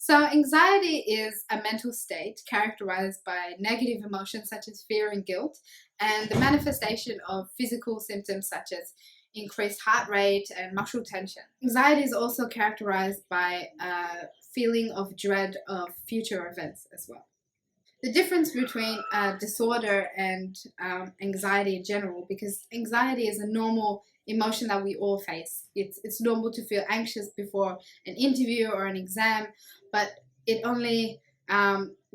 So, anxiety is a mental state characterized by negative emotions such as fear and guilt, and the manifestation of physical symptoms such as increased heart rate and muscle tension. Anxiety is also characterized by a feeling of dread of future events as well. The difference between disorder and anxiety in general, because anxiety is a normal emotion that we all face. It's normal to feel anxious before an interview or an exam, but it only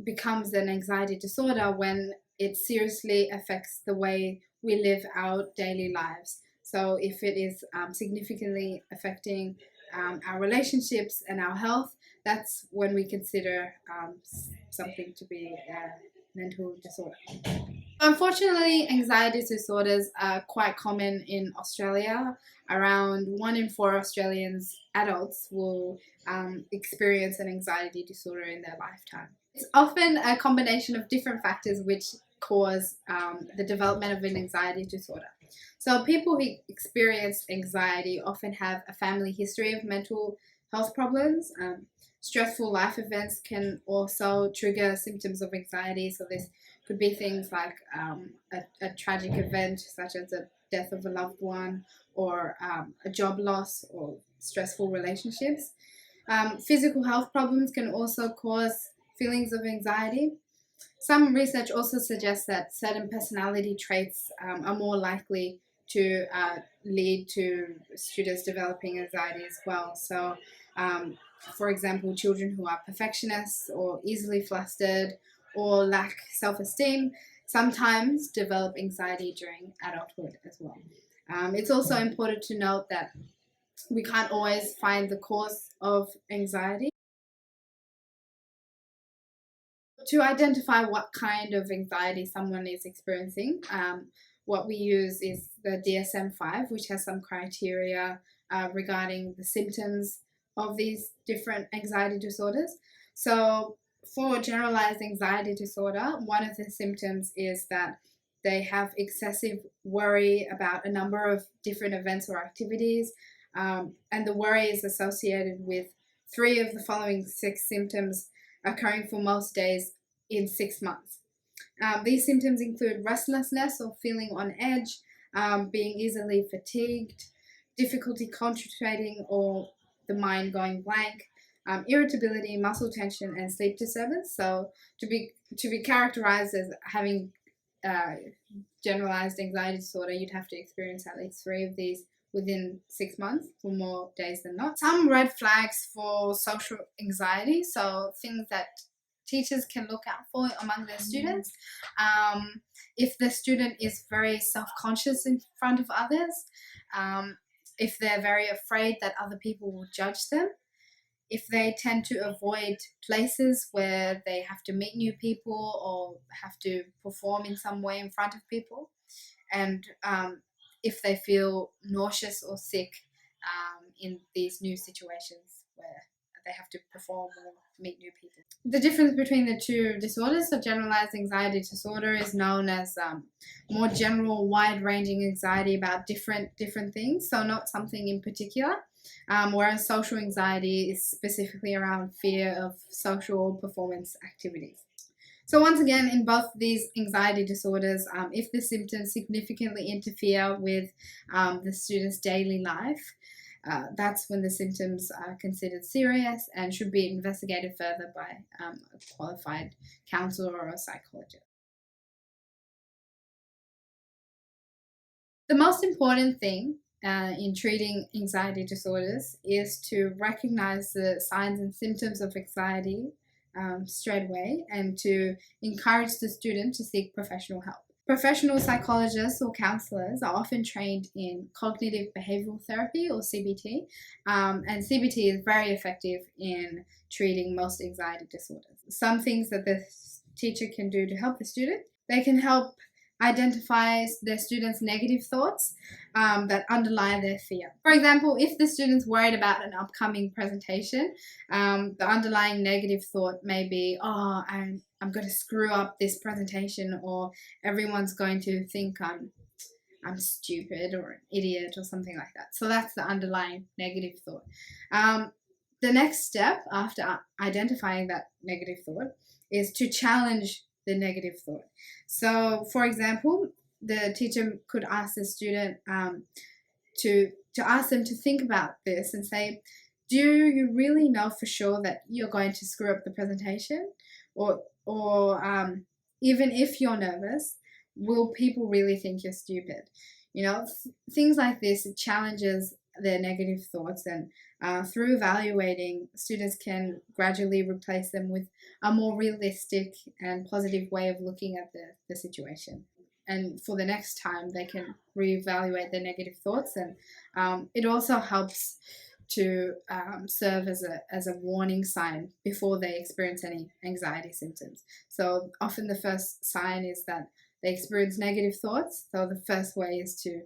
becomes an anxiety disorder when it seriously affects the way we live our daily lives. So if it is significantly affecting our relationships and our health, that's when we consider something to be a mental disorder. Unfortunately, anxiety disorders are quite common in Australia. Around 1 in 4 Australians adults will experience an anxiety disorder in their lifetime. It's often a combination of different factors which cause the development of an anxiety disorder. So people who experience anxiety often have a family history of mental health problems. Stressful life events can also trigger symptoms of anxiety. So this could be things like a tragic event such as the death of a loved one, or a job loss, or stressful relationships. Physical health problems can also cause feelings of anxiety. Some research also suggests that certain personality traits are more likely to lead to students developing anxiety as well. So, for example, children who are perfectionists or easily flustered or lack self-esteem sometimes develop anxiety during adulthood as well. It's also important to note that we can't always find the cause of anxiety. To identify what kind of anxiety someone is experiencing, what we use is the DSM-5, which has some criteria regarding the symptoms of these different anxiety disorders. So, for generalized anxiety disorder, one of the symptoms is that they have excessive worry about a number of different events or activities, and the worry is associated with 3 of the following 6 symptoms occurring for most days in 6 months. These symptoms include restlessness or feeling on edge, being easily fatigued, difficulty concentrating or the mind going blank, irritability, muscle tension, and sleep disturbance. So to be characterized as having generalized anxiety disorder, you'd have to experience at least 3 of these within 6 months, for more days than not. Some red flags for social anxiety, so things that teachers can look out for among their students. If the student is very self-conscious in front of others, if they're very afraid that other people will judge them, if they tend to avoid places where they have to meet new people or have to perform in some way in front of people, and if they feel nauseous or sick in these new situations where they have to perform or meet new people. The difference between the two disorders, so generalized anxiety disorder is known as more general, wide-ranging anxiety about different things, so not something in particular. Whereas social anxiety is specifically around fear of social performance activities. So once again, in both these anxiety disorders, if the symptoms significantly interfere with the student's daily life, that's when the symptoms are considered serious and should be investigated further by a qualified counselor or a psychologist. The most important thing in treating anxiety disorders is to recognize the signs and symptoms of anxiety straight away, and to encourage the student to seek professional help. Professional psychologists or counselors are often trained in cognitive behavioral therapy, or CBT, and CBT is very effective in treating most anxiety disorders. Some things that the teacher can do to help the student: they can help identify their students' negative thoughts that underlie their fear. For example, if the student's worried about an upcoming presentation, the underlying negative thought may be, oh, I'm going to screw up this presentation, or everyone's going to think I'm stupid or an idiot or something like that. So that's the underlying negative thought. the next step after identifying that negative thought is to challenge the negative thought. So, for example, the teacher could ask the student to ask them to think about this and say, do you really know for sure that you're going to screw up the presentation? Or even if you're nervous, will people really think you're stupid? Things like this, it challenges their negative thoughts, and through evaluating, students can gradually replace them with a more realistic and positive way of looking at the situation. And for the next time, they can reevaluate their negative thoughts, and it also helps to serve as a warning sign before they experience any anxiety symptoms. So often the first sign is that they experience negative thoughts. So the first way is to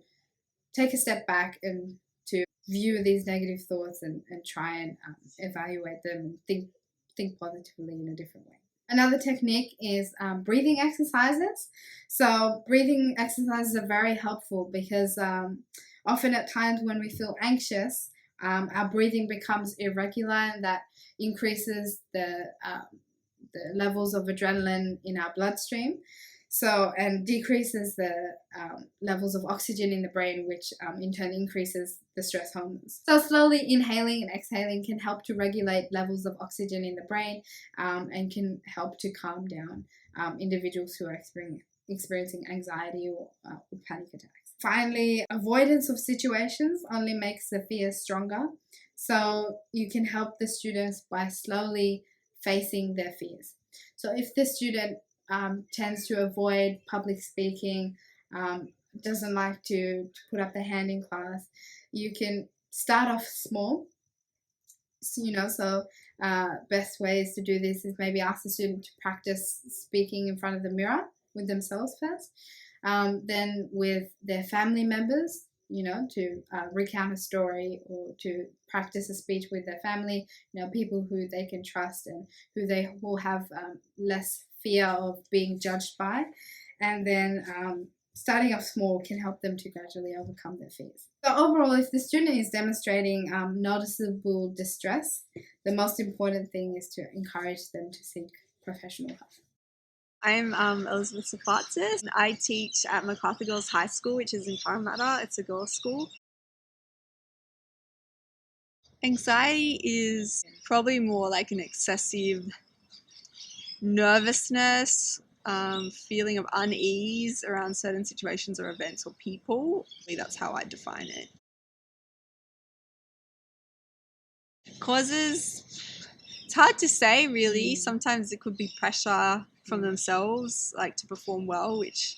take a step back and to view these negative thoughts and try and evaluate them and think positively in a different way. Another technique is breathing exercises. So breathing exercises are very helpful because often at times when we feel anxious, our breathing becomes irregular, and that increases the levels of adrenaline in our bloodstream. So, and decreases the levels of oxygen in the brain, which in turn increases the stress hormones. So slowly inhaling and exhaling can help to regulate levels of oxygen in the brain and can help to calm down individuals who are experiencing anxiety or panic attacks. Finally, avoidance of situations only makes the fear stronger. So you can help the students by slowly facing their fears. So if the student tends to avoid public speaking, doesn't like to put up their hand in class, you can start off small. So best ways to do this is maybe ask the student to practice speaking in front of the mirror with themselves first, then with their family members, to recount a story or to practice a speech with their family, people who they can trust and who they will have less fear of being judged by. And then starting off small can help them to gradually overcome their fears. So overall, if the student is demonstrating noticeable distress, the most important thing is to encourage them to seek professional help. I'm Elizabeth Sofatzis. I teach at MacArthur Girls High School, which is in Parramatta. It's a girls' school. Anxiety is probably more like an excessive nervousness, feeling of unease around certain situations or events or people. That's how I define it. Causes, it's hard to say really. Sometimes it could be pressure from themselves, like to perform well, which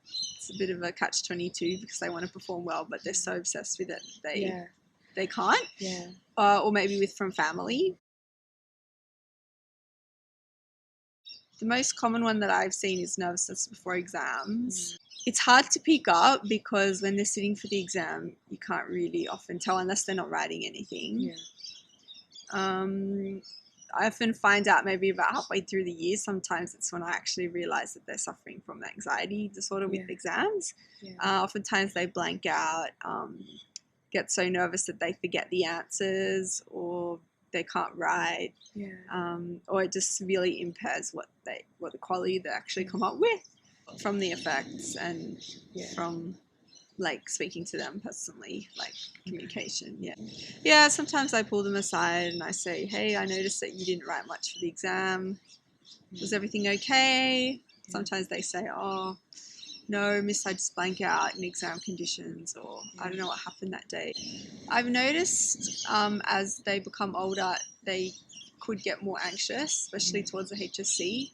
it's a bit of a catch-22 because they want to perform well, but they're so obsessed with it they can't. Yeah. Or maybe from family. The most common one that I've seen is nervousness before exams. It's hard to pick up because when they're sitting for the exam, you can't really often tell unless they're not writing anything. I often find out maybe about halfway through the year. Sometimes it's when I actually realize that they're suffering from anxiety disorder with exams. Oftentimes they blank out, get so nervous that they forget the answers or they can't write, or it just really impairs what the quality they actually come up with from the effects and from like speaking to them personally, like communication. Sometimes I pull them aside and I say, hey, I noticed that you didn't write much for the exam. Was everything okay? Sometimes they say, oh no, miss, I just blank out in exam conditions, or I don't know what happened that day. I've noticed as they become older, they could get more anxious, especially towards the HSC.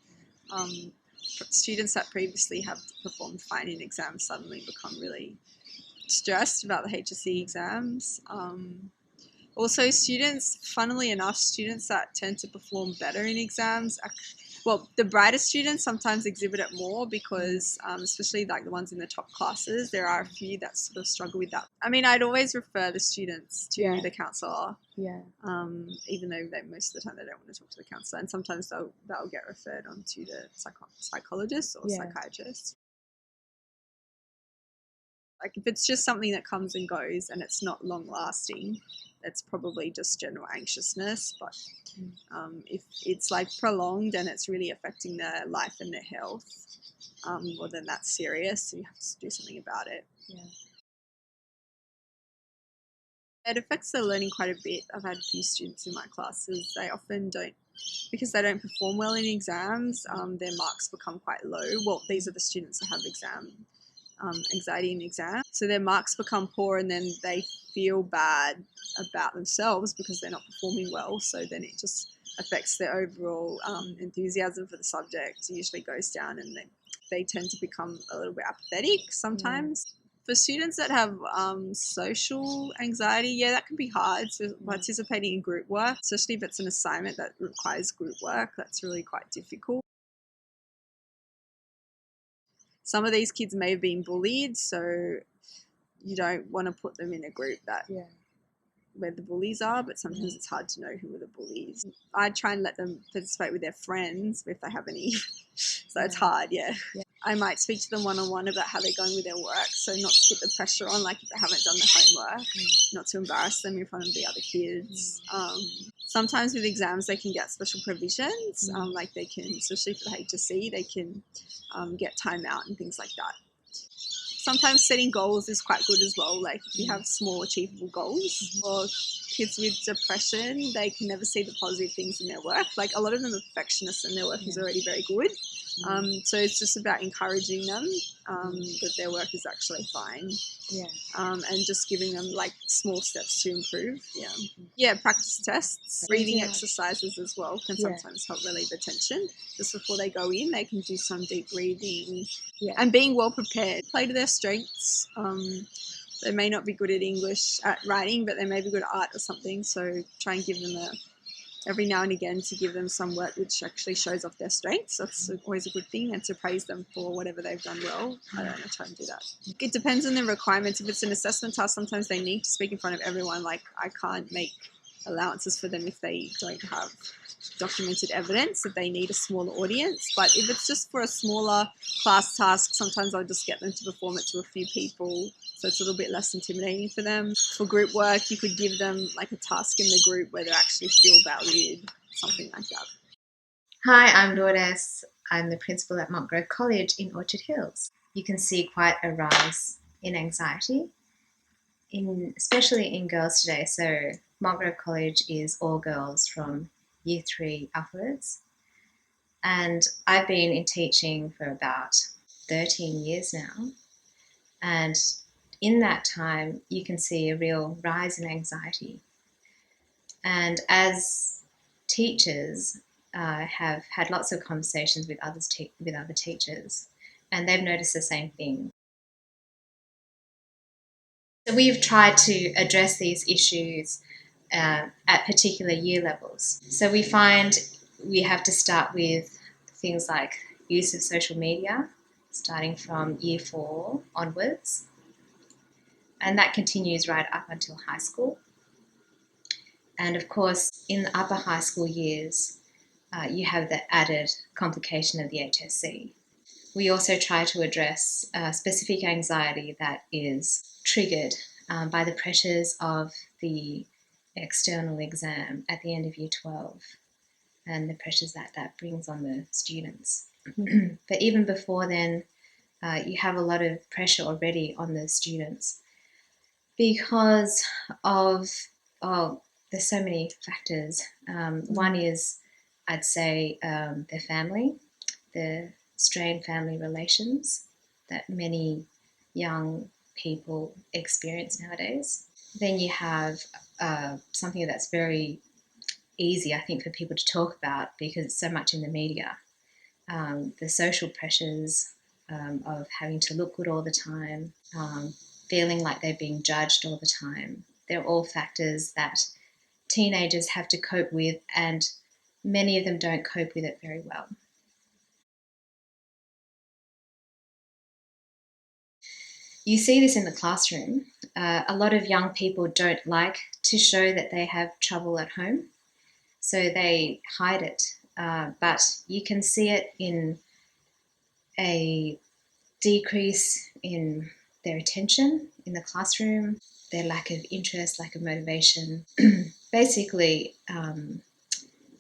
Students that previously have performed fine in exams suddenly become really stressed about the HSC exams. Also, funnily enough, students that tend to perform better in exams, the brightest students sometimes exhibit it more because, especially like the ones in the top classes, there are a few that sort of struggle with that. I mean, I'd always refer the students to the counsellor, even though most of the time they don't want to talk to the counsellor, and sometimes they'll get referred on to the psychologist or psychiatrist. Like if it's just something that comes and goes and it's not long lasting, it's probably just general anxiousness. But if it's like prolonged and it's really affecting their life and their health, well then that's serious. So you have to do something about it. Yeah. It affects their learning quite a bit. I've had a few students in my classes, they often don't, because they don't perform well in exams, their marks become quite low. Well, these are the students that have anxiety in exams. So their marks become poor and then they feel bad about themselves because they're not performing well. So then it just affects their overall enthusiasm for the subject. It usually goes down and they tend to become a little bit apathetic sometimes. Yeah. For students that have social anxiety, that can be hard. So participating in group work, especially if it's an assignment that requires group work, that's really quite difficult. Some of these kids may have been bullied, so you don't want to put them in a group where the bullies are, but sometimes it's hard to know who are the bullies. I try and let them participate with their friends if they have any. So it's hard, I might speak to them one-on-one about how they're going with their work, so not to put the pressure on, like if they haven't done the homework, not to embarrass them in front of the other kids. Sometimes with exams they can get special provisions, like they can, especially for the HSC, they can get time out and things like that. Sometimes setting goals is quite good as well, like if you have small achievable goals. For kids with depression, they can never see the positive things in their work. Like a lot of them are perfectionists and their work is already very good. So it's just about encouraging them that their work is actually fine. And just giving them like small steps to improve. Practice tests, breathing exercises as well can sometimes help relieve the tension. Just before they go in, they can do some deep breathing and being well prepared. Play to their strengths. They may not be good at English, at writing, but they may be good at art or something. So try and give them every now and again to give them some work which actually shows off their strengths. That's always a good thing, and to praise them for whatever they've done well. I try and do that. It depends on the requirements. If it's an assessment task, sometimes they need to speak in front of everyone. Like I can't make allowances for them if they don't have documented evidence that they need a smaller audience. But if it's just for a smaller class task, sometimes I'll just get them to perform it to a few people, so it's a little bit less intimidating for them. For group work, you could give them like a task in the group where they actually feel valued, something like that. Hi, I'm Lourdes. I'm the principal at Montgrove College in Orchard Hills. You can see quite a rise in anxiety, especially in girls today. So Montgrove College is all girls from Year 3 upwards. And I've been in teaching for about 13 years now. And in that time, you can see a real rise in anxiety. And as teachers, have had lots of conversations with other teachers, and they've noticed the same thing. So we've tried to address these issues at particular year levels. So we find we have to start with things like use of social media, starting from year 4 onwards, and that continues right up until high school. And of course, in the upper high school years, you have the added complication of the HSC. We also try to address specific anxiety that is triggered by the pressures of the external exam at the end of year 12 and the pressures that brings on the students. But even before then, you have a lot of pressure already on the students because of there's so many factors. One is, I'd say, their family, the strained family relations that many young people experience nowadays. Then you have something that's very easy, I think, for people to talk about because it's so much in the media. The social pressures of having to look good all the time, feeling like they're being judged all the time. They're all factors that teenagers have to cope with, and many of them don't cope with it very well. You see this in the classroom. A lot of young people don't like to show that they have trouble at home, so they hide it. But you can see it in a decrease in their attention in the classroom, their lack of interest, lack of motivation. Basically,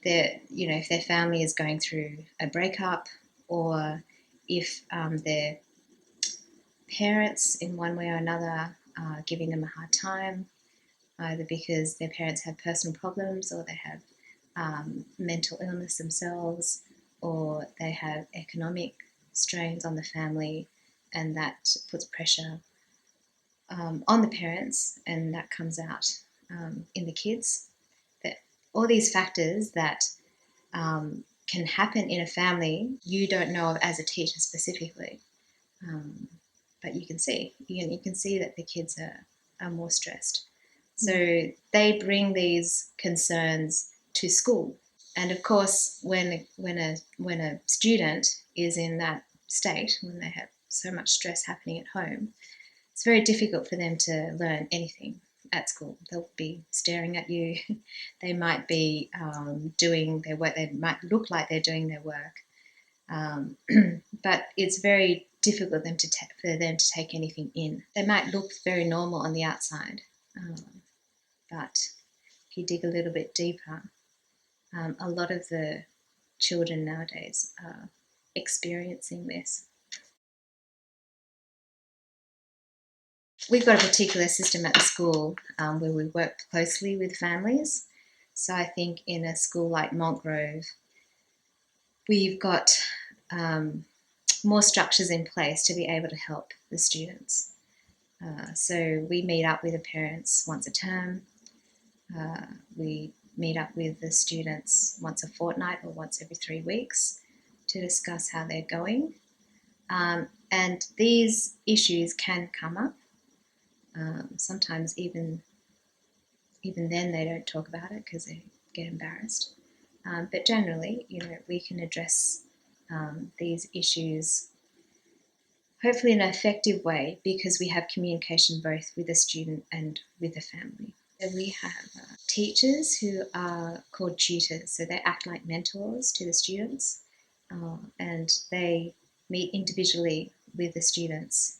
if their family is going through a breakup, or if their parents in one way or another are giving them a hard time, either because their parents have personal problems, or they have mental illness themselves, or they have economic strains on the family, and that puts pressure on the parents, and that comes out in the kids. That all these factors that can happen in a family you don't know of as a teacher specifically, but you can see that the kids are more stressed. So they bring these concerns to school, and of course, when a student is in that state, when they have so much stress happening at home, it's very difficult for them to learn anything at school. They'll be staring at you. They might be doing their work. They might look like they're doing their work, but it's very difficult for them to take anything in. They might look very normal on the outside, but if you dig a little bit deeper, a lot of the children nowadays are experiencing this. We've got a particular system at the school where we work closely with families. So I think in a school like Montgrove, we've got more structures in place to be able to help the students. So we meet up with the parents once a term. We meet up with the students once a fortnight or once every 3 weeks to discuss how they're going. And these issues can come up. Sometimes even then they don't talk about it because they get embarrassed. But generally, we can address these issues hopefully in an effective way because we have communication both with the student and with the family. And we have teachers who are called tutors, so they act like mentors to the students, and they meet individually with the students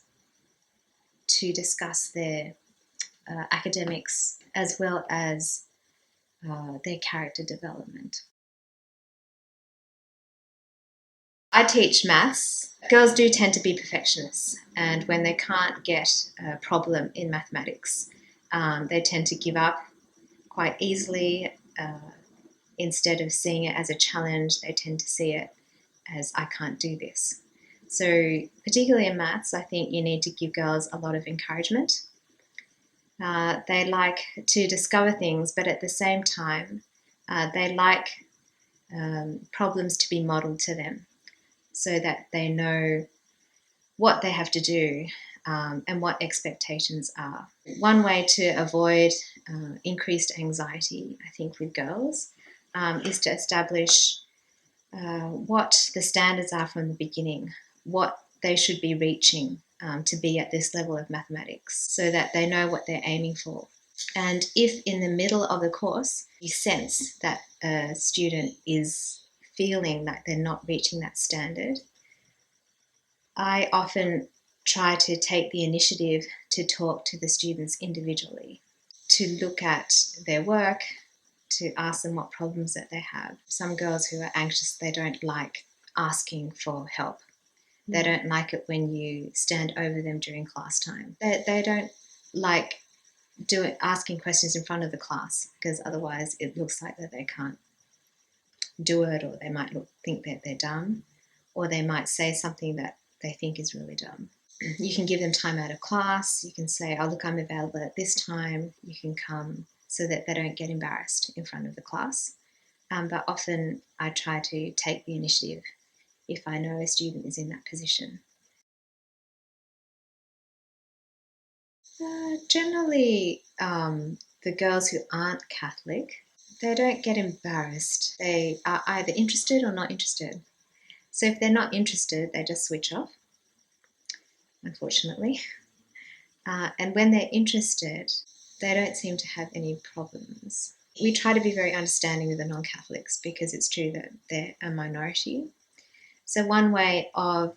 to discuss their academics as well as their character development. I teach maths. Girls do tend to be perfectionists, and when they can't get a problem in mathematics, they tend to give up quite easily. Instead of seeing it as a challenge, they tend to see it as, I can't do this. So particularly in maths, I think you need to give girls a lot of encouragement. They like to discover things, but at the same time, they like problems to be modelled to them so that they know what they have to do and what expectations are. One way to avoid increased anxiety, I think, with girls is to establish what the standards are from the beginning, what they should be reaching to be at this level of mathematics so that they know what they're aiming for. And if in the middle of the course you sense that a student is feeling like they're not reaching that standard, I often try to take the initiative to talk to the students individually, to look at their work, to ask them what problems that they have. Some girls who are anxious, they don't like asking for help. They don't like it when you stand over them during class time. They don't like asking questions in front of the class because otherwise it looks like that they can't do it, or they might think that they're dumb, or they might say something that they think is really dumb. You can give them time out of class. You can say, oh, look, I'm available at this time. You can come, so that they don't get embarrassed in front of the class. But often I try to take the initiative if I know a student is in that position. Generally, the girls who aren't Catholic, they don't get embarrassed. They are either interested or not interested. So if they're not interested, they just switch off, unfortunately. And when they're interested, they don't seem to have any problems. We try to be very understanding with the non-Catholics because it's true that they're a minority. So one way of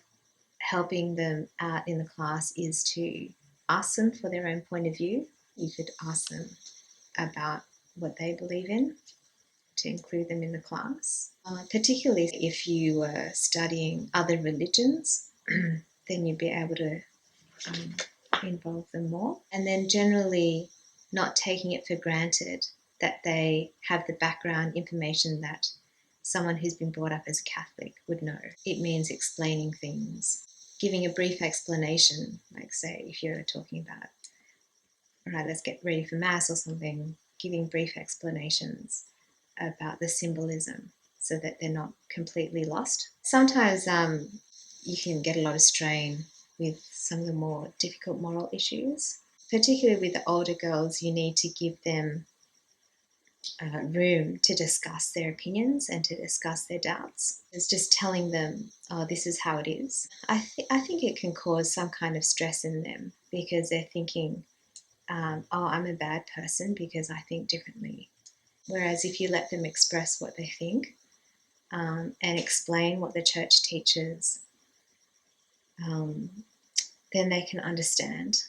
helping them out in the class is to ask them for their own point of view. You could ask them about what they believe in, to include them in the class. Particularly if you were studying other religions, then you'd be able to involve them more. And then generally not taking it for granted that they have the background information that someone who's been brought up as a Catholic would know. It means explaining things, giving a brief explanation, like say if you're talking about, all right, let's get ready for Mass or something, giving brief explanations about the symbolism so that they're not completely lost. Sometimes you can get a lot of strain with some of the more difficult moral issues. Particularly with the older girls, you need to give them room to discuss their opinions and to discuss their doubts. It's just telling them, oh, this is how it is. I think it can cause some kind of stress in them because they're thinking, oh, I'm a bad person because I think differently. Whereas if you let them express what they think and explain what the church teaches, then they can understand.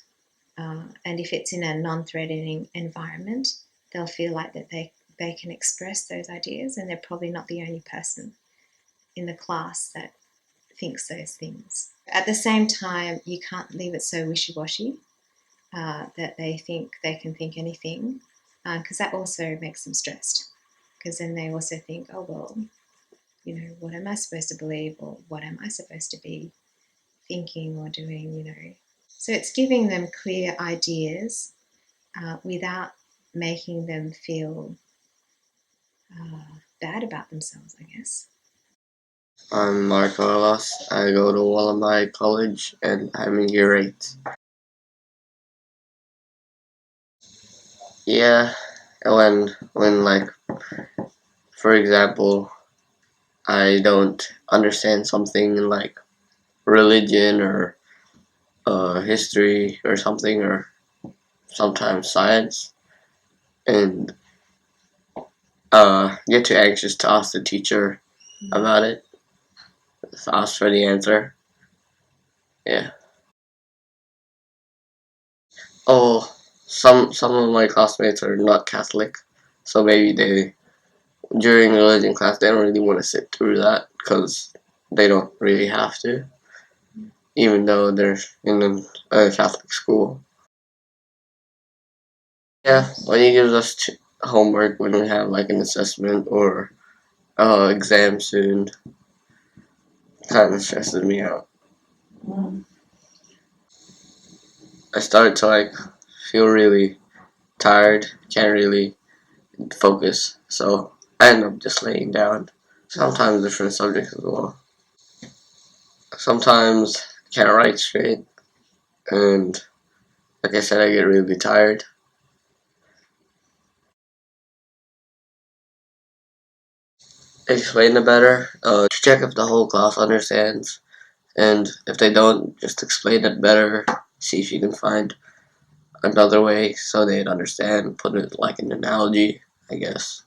And if it's in a non-threatening environment, they'll feel like that they can express those ideas, and they're probably not the only person in the class that thinks those things. At the same time, you can't leave it so wishy-washy that they think they can think anything, because that also makes them stressed, because then they also think, oh, well, you know, what am I supposed to believe, or what am I supposed to be thinking or doing, you know. So it's giving them clear ideas without making them feel bad about themselves, I guess. I'm Mark Carlos. I go to Wallamai College and I'm in year 8. Yeah, when like, for example, I don't understand something like religion or history or something, or sometimes science, and get too anxious to ask the teacher about it, to ask for the answer. Yeah. Oh, some of my classmates are not Catholic, so maybe they during religion class they don't really want to sit through that because they don't really have to, even though they're in a Catholic school. Yeah, when he gives us homework when we have like an assessment or exam soon, kind of stresses me out. I start to like feel really tired, can't really focus, so I end up just laying down. Sometimes different subjects as well. Sometimes I can't write straight, and like I said, I get really tired. Explain it better, check if the whole class understands, and if they don't, just explain it better, see if you can find another way so they'd understand, put it like an analogy, I guess.